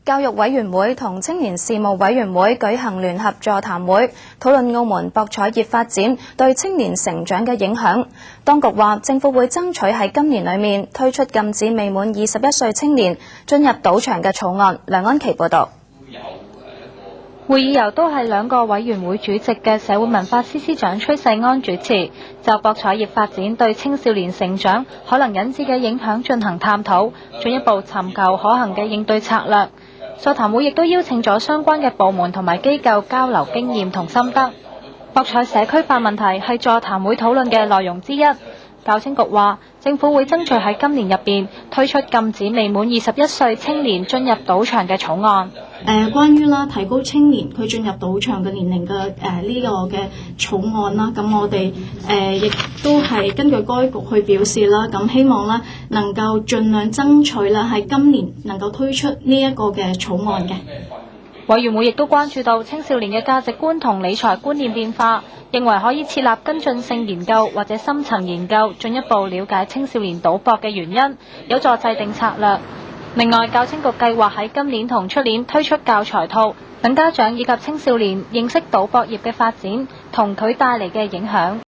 教育委員會同青年事務委員會舉行聯合座談會，討論澳門博彩業發展對青年成長嘅影響。當局話，政府會爭取喺今年裏面推出禁止未滿21歲青年進入賭場嘅草案。梁安琪報導。會議由都係兩個委員會主席嘅社會文化司司長崔世安主持，就博彩業發展對青少年成長可能引致嘅影響進行探討，進一步尋求可行嘅應對策略。座談會亦都邀請咗相關嘅部門同埋機構交流經驗同心得。博彩社區化問題係座談會討論嘅內容之一。教青局話，政府會爭取喺今年入邊推出禁止未滿21歲青年進入賭場嘅草案。關於提高青年佢進入賭場嘅年齡嘅呢個嘅草案啦，咁我哋亦都係根據該局去表示啦，咁希望啦能夠盡量爭取啦喺今年能夠推出呢一個嘅草案嘅。委員會亦都關注到青少年嘅價值觀同理財觀念變化，認為可以設立跟進性研究或者深層研究，進一步了解青少年賭博嘅原因，有助制定策略。另外，教青局計劃喺今年同出年推出教材套，等家長以及青少年認識賭博業嘅發展同佢帶嚟嘅影響。